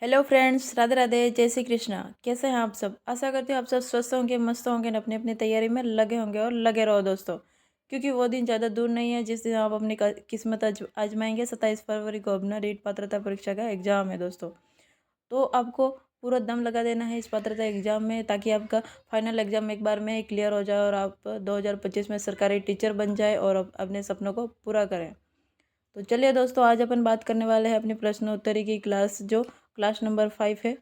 Hello friends, Radhe Radhe, जय श्री कृष्णा। कैसे हैं आप सब? आशा करती हूँ आप सब स्वस्थ होंगे, मस्त होंगे, अपनी अपनी तैयारी में लगे होंगे और लगे रहो दोस्तों, क्योंकि वो दिन ज़्यादा दूर नहीं है जिस दिन आप अपनी किस्मत आजमाएंगे। 27 फरवरी को अपना रीट पात्रता परीक्षा का एग्जाम है दोस्तों। तो आपको पूरा दम लगा देना है इस पात्रता एग्जाम में, ताकि आपका फाइनल एग्जाम एक बार में क्लियर हो जाए और आप 2025 में सरकारी टीचर बन जाए और अपने सपनों को पूरा करें। तो चलिए दोस्तों, आज अपन बात करने वाले हैं अपनी प्रश्नोत्तरी की क्लास, जो क्लास नंबर 5 है।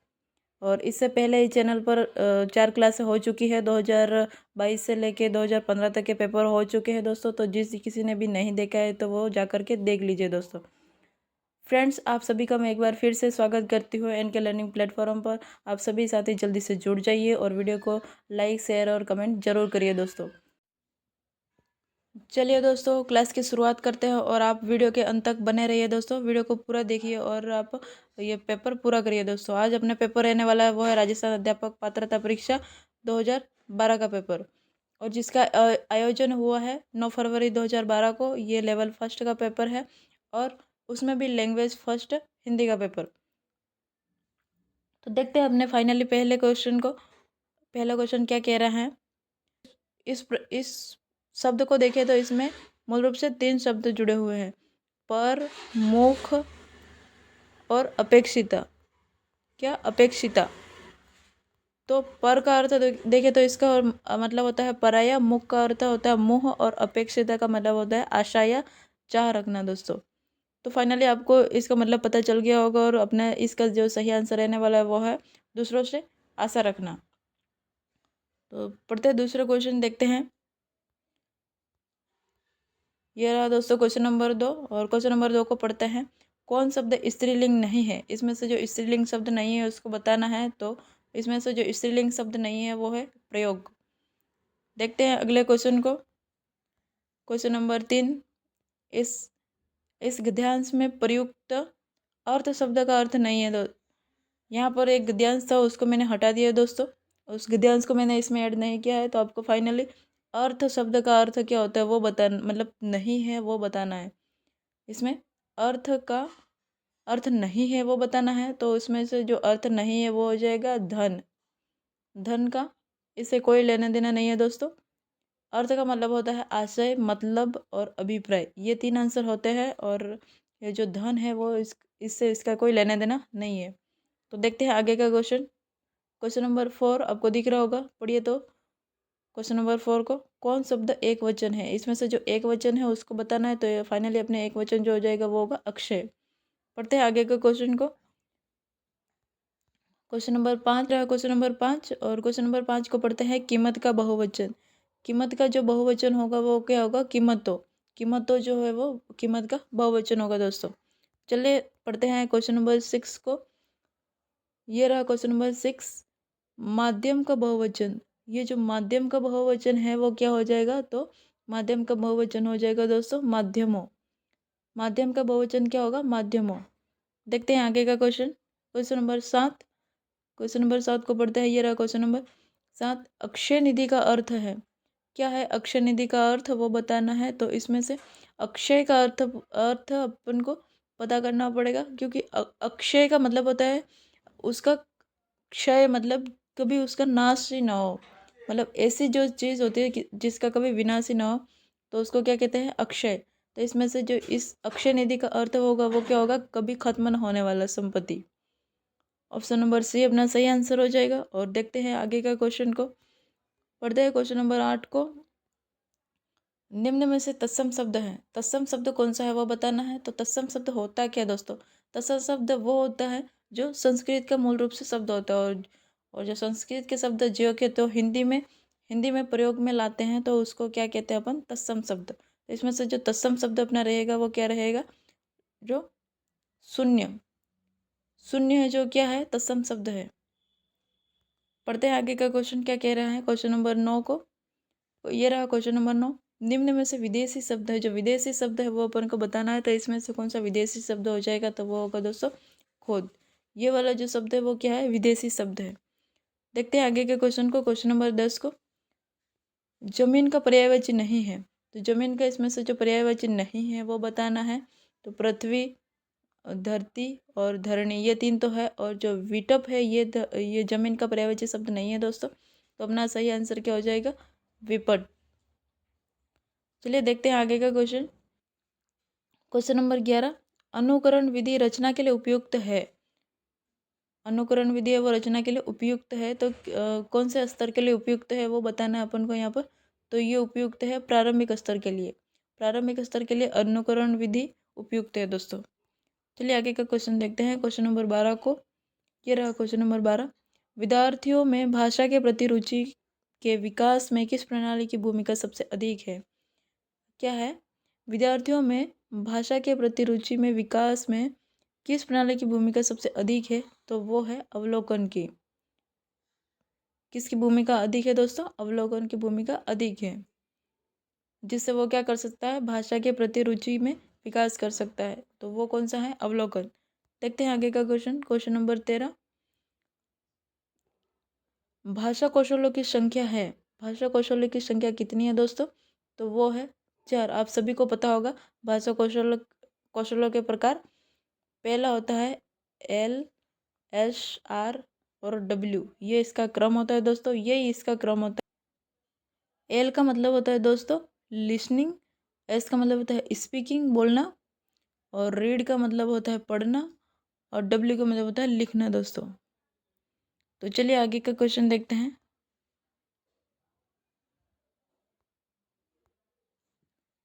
और इससे पहले इस चैनल पर 4 क्लासें हो चुकी है। 2022 से लेके 2015 तक के पेपर हो चुके हैं दोस्तों। तो जिस किसी ने भी नहीं देखा है तो वो जा कर के देख लीजिए दोस्तों। फ्रेंड्स, आप सभी का मैं एक बार फिर से स्वागत करती हूँ एनके लर्निंग प्लेटफॉर्म पर। आप सभी साथी जल्दी से जुड़ जाइए और वीडियो को लाइक, शेयर और कमेंट जरूर करिए दोस्तों। चलिए दोस्तों, क्लास की शुरुआत करते हैं और आप वीडियो के अंत तक बने रहिए दोस्तों। वीडियो को पूरा देखिए और आप ये पेपर पूरा करिए दोस्तों। आज अपने पेपर रहने वाला है वो है राजस्थान अध्यापक पात्रता परीक्षा 2012 का पेपर, और जिसका आयोजन हुआ है 9 फरवरी 2012 को। ये लेवल फर्स्ट का पेपर है और उसमें भी लैंग्वेज फर्स्ट हिंदी का पेपर। तो देखते हैं अपने फाइनली पहले क्वेश्चन को। पहला क्वेश्चन क्या कह रहा है? इस शब्द को देखें तो इसमें मूल रूप से 3 शब्द जुड़े हुए हैं: पर, मुख और अपेक्षिता। क्या? अपेक्षिता। तो पर का अर्थ देखें तो इसका और मतलब होता है पराया, मुख का अर्थ होता है मुंह, और अपेक्षिता का मतलब होता है आशा या चाह रखना दोस्तों। तो फाइनली आपको इसका मतलब पता चल गया होगा, और अपने इसका जो सही आंसर रहने वाला है वो है दूसरों से आशा रखना। तो पढ़ते हैं दूसरा क्वेश्चन, देखते हैं। ये रहा दोस्तों क्वेश्चन नंबर 2, और क्वेश्चन नंबर 2 को पढ़ते हैं। कौन शब्द स्त्रीलिंग नहीं है? इसमें से जो स्त्रीलिंग शब्द नहीं है उसको बताना है। तो इसमें से जो स्त्रीलिंग शब्द नहीं है वो है प्रयोग। देखते हैं अगले क्वेश्चन को। क्वेश्चन नंबर 3, इस इस गद्यांश में प्रयुक्त अर्थ शब्द का अर्थ नहीं है। तो यहाँ पर एक गद्यांश था, उसको मैंने हटा दिया दोस्तों। उस गद्यांश को मैंने इसमें ऐड नहीं किया है। तो आपको फाइनली अर्थ शब्द का अर्थ क्या होता है वो बताना, मतलब नहीं है वो बताना है। इसमें अर्थ का अर्थ नहीं है वो बताना है। तो इसमें से जो अर्थ नहीं है वो हो जाएगा धन। धन का इससे कोई लेना देना नहीं है दोस्तों। अर्थ का मतलब होता है आशय, मतलब और अभिप्राय। ये 3 आंसर होते हैं, और ये जो धन है वो इससे इसका कोई लेना देना नहीं है। तो देखते हैं आगे का क्वेश्चन। क्वेश्चन नंबर 4 आपको दिख रहा होगा, पढ़िए तो। क्वेश्चन नंबर 4 को, कौन शब्द एक वचन है? इसमें से जो एक वचन है उसको बताना है। तो फाइनली अपने एक वचन जो हो जाएगा वो होगा अक्षय। पढ़ते हैं आगे के क्वेश्चन को। क्वेश्चन नंबर 5 रहा, क्वेश्चन नंबर 5, और क्वेश्चन नंबर 5 को पढ़ते हैं कीमत का बहुवचन। कीमत का जो बहुवचन होगा वो क्या होगा? कीमतों। कीमतों जो है वो कीमत का बहुवचन होगा दोस्तों। चलिए पढ़ते हैं क्वेश्चन नंबर 6 को। ये रहा क्वेश्चन नंबर 6, माध्यम का बहुवचन। ये जो माध्यम का बहुवचन है वो क्या हो जाएगा? तो माध्यम का बहुवचन हो जाएगा दोस्तों माध्यमों। माध्यम का बहुवचन क्या होगा? माध्यमों। देखते हैं आगे का question. Question number 7, question number 7 को पढ़ते हैं। ये रहा क्वेश्चन नंबर 7, अक्षय निधि का अर्थ है। क्या है अक्षय निधि का अर्थ? वो बताना है। तो इसमें से अक्षय का अर्थ अर्थ अपन को पता करना पड़ेगा, क्योंकि अक्षय का मतलब होता है उसका क्षय, मतलब कभी उसका नाश ही ना हो। मतलब ऐसी जो चीज़ होती है कि जिसका कभी विनाश ही ना हो, तो उसको क्या कहते हैं? अक्षय। तो इसमें से जो इस अक्षय निधि का अर्थ होगा वो क्या होगा? कभी खत्म न होने वाला संपत्ति। ऑप्शन नंबर सी अपना सही आंसर हो जाएगा। और देखते हैं आगे का क्वेश्चन को। पढ़ते हैं क्वेश्चन नंबर 8 को। निम्न में से तत्सम शब्द है। तत्सम शब्द कौन सा है वो बताना है। तो तत्सम शब्द होता है क्या दोस्तों? तत्सम शब्द वो होता है जो संस्कृत का मूल रूप से शब्द होता है, और जो संस्कृत के शब्द जो के तो हिंदी में प्रयोग में लाते हैं, तो उसको क्या कहते हैं अपन? तत्सम शब्द। तो इसमें से जो तत्सम शब्द अपना रहेगा वो क्या रहेगा? जो शून्य। शून्य है जो क्या है? तत्सम शब्द है। पढ़ते हैं आगे का क्वेश्चन क्या कह रहा है। क्वेश्चन नंबर 9 को। ये रहा क्वेश्चन नंबर 9, निम्न में से विदेशी शब्द है। जो विदेशी शब्द है वो अपन को बताना है। तो इसमें से कौन सा विदेशी शब्द हो जाएगा? तो वो होगा दोस्तों खुद। ये वाला जो शब्द है वो क्या है? विदेशी शब्द है। देखते हैं आगे के क्वेश्चन को। क्वेश्चन नंबर 10 को, जमीन का पर्यायवाची नहीं है। तो जमीन का इसमें से जो पर्यायवाची नहीं है वो बताना है। तो पृथ्वी, धरती और धरणी, ये 3 तो है, और जो विटप है ये जमीन का पर्यायवाची शब्द नहीं है दोस्तों। तो अपना सही आंसर क्या हो जाएगा? विपट। चलिए देखते हैं आगे का क्वेश्चन। क्वेश्चन नंबर 11, अनुकरण विधि रचना के लिए उपयुक्त है। अनुकरण विधि है वो रचना के लिए उपयुक्त है, तो कौन से स्तर के लिए उपयुक्त है वो बताना है अपन को यहाँ पर। तो ये उपयुक्त है प्रारंभिक स्तर के लिए। प्रारंभिक स्तर के लिए अनुकरण विधि उपयुक्त है दोस्तों। चलिए आगे का क्वेश्चन देखते हैं, क्वेश्चन नंबर 12 को। ये रहा क्वेश्चन नंबर 12। विद्यार्थियों में भाषा के प्रति रुचि के विकास में किस प्रणाली की भूमिका सबसे अधिक है? क्या है? विद्यार्थियों में भाषा के प्रति रुचि में विकास में किस प्रणाली की भूमिका सबसे अधिक है? तो वो है अवलोकन की। किसकी भूमिका अधिक है दोस्तों? अवलोकन की भूमिका अधिक है, जिससे वो क्या कर सकता है? भाषा के प्रति रुचि में विकास कर सकता है। तो वो कौन सा है? अवलोकन। देखते हैं आगे का क्वेश्चन, क्वेश्चन नंबर 13। भाषा कौशलों की संख्या है। भाषा कौशलों की संख्या कितनी है दोस्तों? तो वो है 4। आप सभी को पता होगा भाषा कौशलों के प्रकार। पहला होता है एल, एस, आर और डब्ल्यू। ये इसका क्रम होता है दोस्तों, यही इसका क्रम होता है। एल का मतलब होता है दोस्तों लिसनिंग, एस का मतलब होता है स्पीकिंग, बोलना, और रीड का मतलब होता है पढ़ना, और डब्ल्यू का मतलब होता है लिखना दोस्तों। तो चलिए आगे का क्वेश्चन देखते हैं।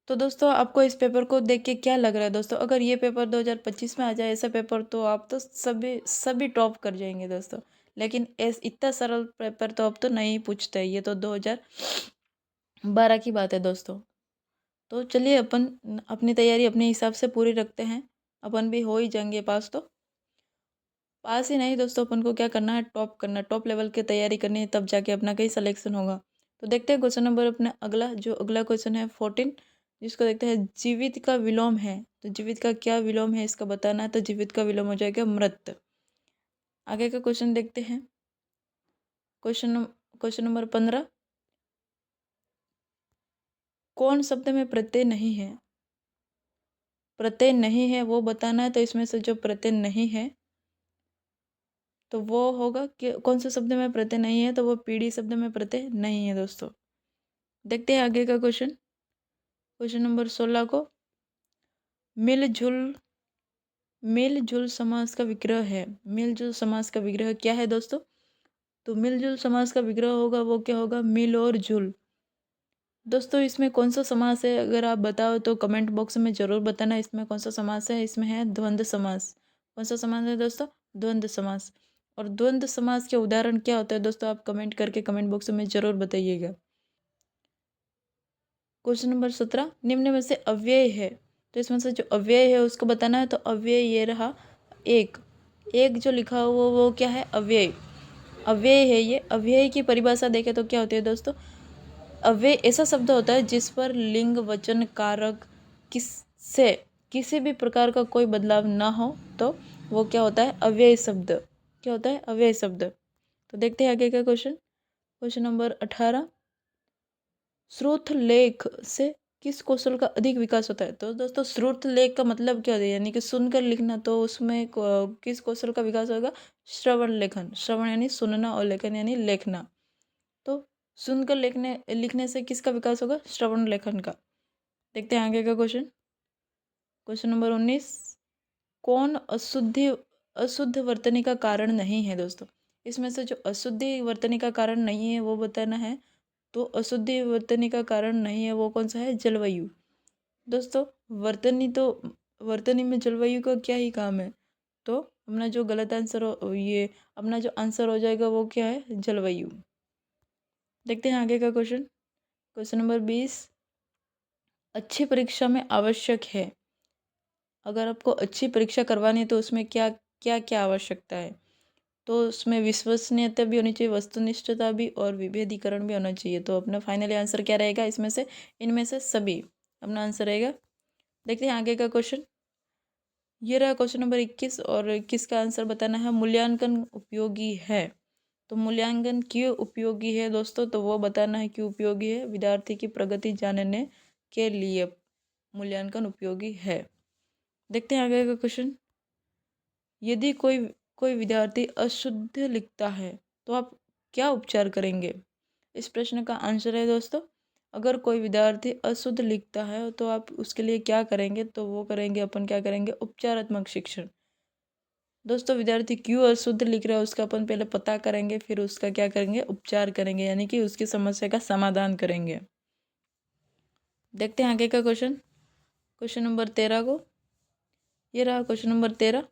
तो दोस्तों आपको इस पेपर को देख के क्या लग रहा है दोस्तों? अगर ये पेपर 2025 में आ जाए ऐसा पेपर, तो आप तो सभी टॉप कर जाएंगे दोस्तों। लेकिन इतना सरल पेपर तो अब तो नहीं पूछते, ये तो 2012 की बात है दोस्तों। तो चलिए अपन अपनी तैयारी अपने हिसाब से पूरी रखते हैं, अपन भी हो ही जाएंगे पास। तो पास ही नहीं दोस्तों, अपन को क्या करना है? टॉप करना, टॉप लेवल की तैयारी करनी है, तब जाके अपना कहीं सिलेक्शन होगा। तो देखते हैं क्वेश्चन नंबर अपना अगला क्वेश्चन है 14, जिसको देखते हैं जीवित का विलोम है। तो जीवित का क्या विलोम है इसका बताना है। तो जीवित का विलोम हो जाएगा मृत। आगे का क्वेश्चन देखते हैं, क्वेश्चन नंबर 15। कौन शब्द में प्रत्यय नहीं है? प्रत्यय नहीं है वो बताना है। तो इसमें से जो प्रत्यय नहीं है तो वो होगा कि कौन से शब्द में प्रत्यय नहीं है? तो वो पीढ़ी शब्द में प्रत्यय नहीं है दोस्तों। देखते हैं आगे का क्वेश्चन, क्वेश्चन नंबर 16 को। मिलजुल मिलजुल समास का विग्रह है। मिलजुल समास का विग्रह क्या है दोस्तों? तो मिलजुल समास का विग्रह होगा वो क्या होगा? मिल और जुल। दोस्तों इसमें कौन सा समास है अगर आप बताओ तो कमेंट बॉक्स में ज़रूर बताना, इसमें कौन सा समास है। इसमें है द्वंद्व समास। कौन सा समास है दोस्तों? द्वंद्व समास। और द्वंद्व समास के उदाहरण क्या होता है दोस्तों? आप कमेंट करके कमेंट बॉक्स में ज़रूर बताइएगा। क्वेश्चन नंबर 17, निम्न में से अव्यय है। तो इसमें से जो अव्यय है उसको बताना है। तो अव्यय ये रहा एक। एक जो लिखा हुआ वो क्या है? अव्यय। अव्यय है ये। अव्यय की परिभाषा देखें तो क्या होती है दोस्तों? अव्यय ऐसा शब्द होता है जिस पर लिंग, वचन, कारक किससे किसी भी प्रकार का कोई बदलाव ना हो, तो वो क्या होता है? अव्यय शब्द। क्या होता है? अव्यय शब्द। तो देखते हैं आगे का क्वेश्चन, क्वेश्चन नंबर 18। श्रुत लेख से किस कौशल का अधिक विकास होता है? तो दोस्तों श्रुत लेख का मतलब क्या होता है? यानी कि सुनकर लिखना। तो उसमें किस कौशल का विकास होगा? श्रवण लेखन। श्रवण यानी सुनना और लेखन यानी लेखना। तो सुनकर लिखने से किसका विकास होगा? श्रवण लेखन का। देखते हैं आगे का क्वेश्चन, क्वेश्चन नंबर 19। कौन अशुद्ध वर्तनी का कारण नहीं है दोस्तों? इसमें से जो अशुद्धि वर्तनी का कारण नहीं है वो बताना है। तो अशुद्धि वर्तनी का कारण नहीं है वो कौन सा है? जलवायु। दोस्तों वर्तनी में जलवायु का क्या ही काम है? तो अपना जो गलत आंसर हो ये अपना जो आंसर हो जाएगा वो क्या है? जलवायु। देखते हैं आगे का क्वेश्चन, क्वेश्चन नंबर 20। अच्छी परीक्षा में आवश्यक है। अगर आपको अच्छी परीक्षा करवानी है तो उसमें क्या क्या क्या आवश्यकता है? तो उसमें विश्वसनीयता भी होनी चाहिए, वस्तुनिष्ठता भी, और विभेदीकरण भी होना चाहिए। तो अपना फाइनली आंसर क्या रहेगा इसमें से? इनमें से सभी अपना आंसर रहेगा। देखते हैं आगे का क्वेश्चन। ये रहा क्वेश्चन नंबर 21, और 21 का आंसर बताना है। मूल्यांकन उपयोगी है। तो मूल्यांकन क्यों उपयोगी है दोस्तों? तो वो बताना है क्यों उपयोगी है। विद्यार्थी की प्रगति जानने के लिए मूल्यांकन उपयोगी है। देखते हैं आगे का क्वेश्चन, यदि कोई कोई विद्यार्थी अशुद्ध लिखता है तो आप क्या उपचार करेंगे? इस प्रश्न का आंसर है दोस्तों, अगर कोई विद्यार्थी अशुद्ध लिखता है तो आप उसके लिए क्या करेंगे? तो वो करेंगे अपन क्या करेंगे? उपचारात्मक शिक्षण। दोस्तों विद्यार्थी क्यों अशुद्ध लिख रहा है उसका अपन पहले पता करेंगे, फिर उसका क्या करेंगे? उपचार करेंगे, यानी कि उसकी समस्या का समाधान करेंगे। देखते हैं आगे का क्वेश्चन नंबर 13 को। ये रहा क्वेश्चन नंबर 13।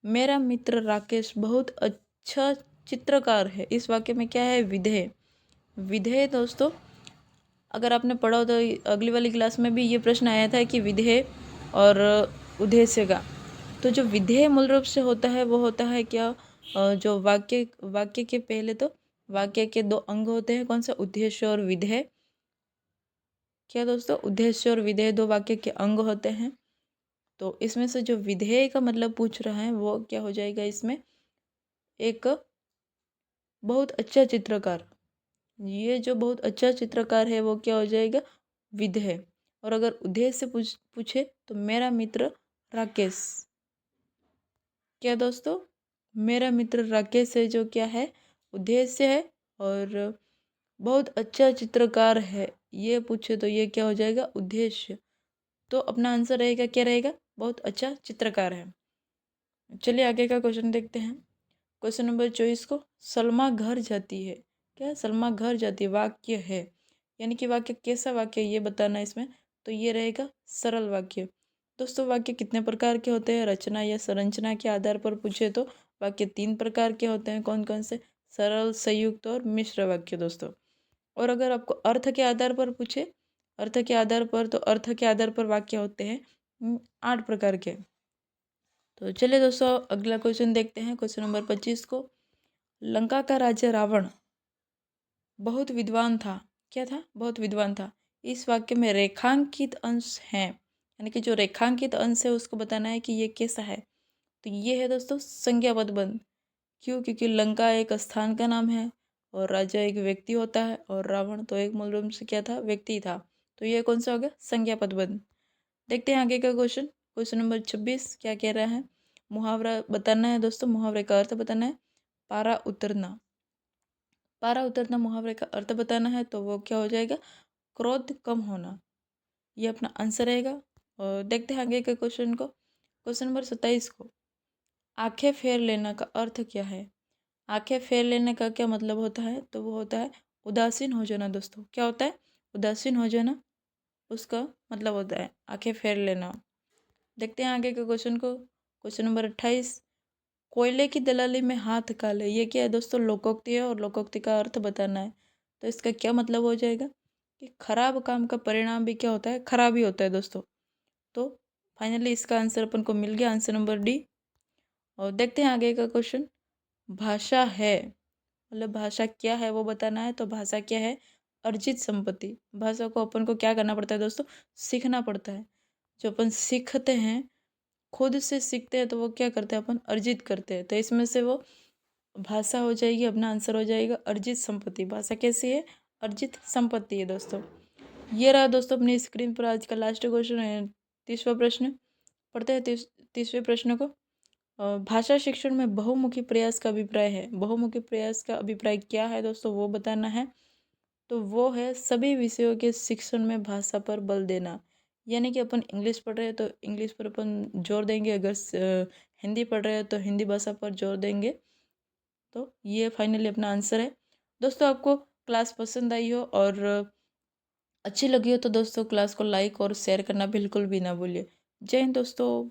मेरा मित्र राकेश बहुत अच्छा चित्रकार है। इस वाक्य में क्या है? विधेय। विधेय दोस्तों, अगर आपने पढ़ा हो तो अगली वाली क्लास में भी ये प्रश्न आया था कि विधेय और उद्देश्य का। तो जो विधेय मूल रूप से होता है वो होता है क्या? जो वाक्य के पहले तो वाक्य के दो अंग होते हैं, कौन सा? उद्देश्य और विधेय। क्या दोस्तों? उद्देश्य और विधेय दो वाक्य के अंग होते हैं। तो इसमें से जो विधेय का मतलब पूछ रहा है वो क्या हो जाएगा? इसमें एक बहुत अच्छा चित्रकार। ये जो बहुत अच्छा चित्रकार है वो क्या हो जाएगा? विधेय। और अगर उद्देश्य से पूछे तो मेरा मित्र राकेश। क्या दोस्तों? मेरा मित्र राकेश है जो क्या है? उद्देश्य है। और बहुत अच्छा चित्रकार है ये पूछे तो ये क्या हो जाएगा? उद्देश्य। तो अपना आंसर रहेगा, क्या रहेगा? बहुत अच्छा चित्रकार है। चलिए आगे का क्वेश्चन देखते हैं। क्वेश्चन नंबर 24 को। सलमा घर जाती है। क्या? सलमा घर जाती है वाक्य है, यानी कि वाक्य कैसा वाक्य ये बताना है इसमें। तो ये रहेगा सरल वाक्य। दोस्तों वाक्य कितने प्रकार के होते हैं? रचना या संरचना के आधार पर पूछे तो वाक्य 3 प्रकार के होते हैं। कौन कौन से? सरल, संयुक्त और मिश्र वाक्य दोस्तों। और अगर आपको अर्थ के आधार पर पूछे, अर्थ के आधार पर, तो अर्थ के आधार पर वाक्य होते हैं 8 प्रकार के। तो चलिए दोस्तों अगला क्वेश्चन देखते हैं, क्वेश्चन नंबर 25 को। लंका का राजा रावण बहुत विद्वान था। क्या था? बहुत विद्वान था। इस वाक्य में रेखांकित अंश हैं, यानी कि जो रेखांकित अंश है उसको बताना है कि ये कैसा है। तो ये है दोस्तों संज्ञा पदबंध। क्यों? क्योंकि लंका एक स्थान का नाम है और राजा एक व्यक्ति होता है और रावण तो एक मूल रूप से क्या था? व्यक्ति था। तो ये कौन सा हो गया? संज्ञा पदबंध। देखते हैं आगे का क्वेश्चन। क्वेश्चन नंबर 26 क्या कह रहा है? मुहावरा बताना है दोस्तों, मुहावरे का अर्थ बताना है। पारा उतरना। पारा उतरना मुहावरे का अर्थ बताना है तो वो क्या हो जाएगा? क्रोध कम होना। ये अपना आंसर रहेगा। और देखते हैं आगे के क्वेश्चन को। क्वेश्चन नंबर 27 को। आंखें फेर लेना का अर्थ क्या है? आंखें फेर लेने का क्या मतलब होता है? तो वो होता है उदासीन हो जाना दोस्तों। क्या होता है? उदासीन हो जाना, उसका मतलब होता है आंखें फेर लेना। देखते हैं आगे के क्वेश्चन को। Question number 28। कोयले की दलाली में हाथ काले। ये क्या है दोस्तों? लोकोक्ति है और लोकोक्ति का अर्थ बताना है। तो इसका क्या मतलब हो जाएगा कि खराब काम का परिणाम भी क्या होता है? खराब ही होता है दोस्तों। तो फाइनली इसका आंसर अपन को मिल गया, आंसर नंबर डी। और देखते हैं आगे का क्वेश्चन। भाषा है, मतलब भाषा क्या है वो बताना है। तो भाषा क्या है? अर्जित संपत्ति। भाषा को अपन को क्या करना पड़ता है दोस्तों? सीखना पड़ता है। जो अपन सीखते हैं, खुद से सीखते हैं, तो वो क्या करते हैं? अपन अर्जित करते हैं। तो इसमें से वो भाषा हो जाएगी, अपना आंसर हो जाएगा अर्जित संपत्ति। भाषा कैसी है? अर्जित संपत्ति है दोस्तों। ये रहा दोस्तों अपनी स्क्रीन पर आज का लास्ट क्वेश्चन है, 30वां प्रश्न। पढ़ते हैं 30वें प्रश्न को। भाषा शिक्षण में बहुमुखी प्रयास का अभिप्राय है। बहुमुखी प्रयास का अभिप्राय क्या है दोस्तों वो बताना है। तो वो है सभी विषयों के शिक्षण में भाषा पर बल देना। यानी कि अपन इंग्लिश पढ़ रहे हैं तो इंग्लिश पर अपन जोर देंगे, अगर हिंदी पढ़ रहे हैं तो हिंदी भाषा पर जोर देंगे। तो ये फाइनली अपना आंसर है। दोस्तों आपको क्लास पसंद आई हो और अच्छी लगी हो तो दोस्तों क्लास को लाइक और शेयर करना बिल्कुल भी ना भूलिए। जय हिंद दोस्तों।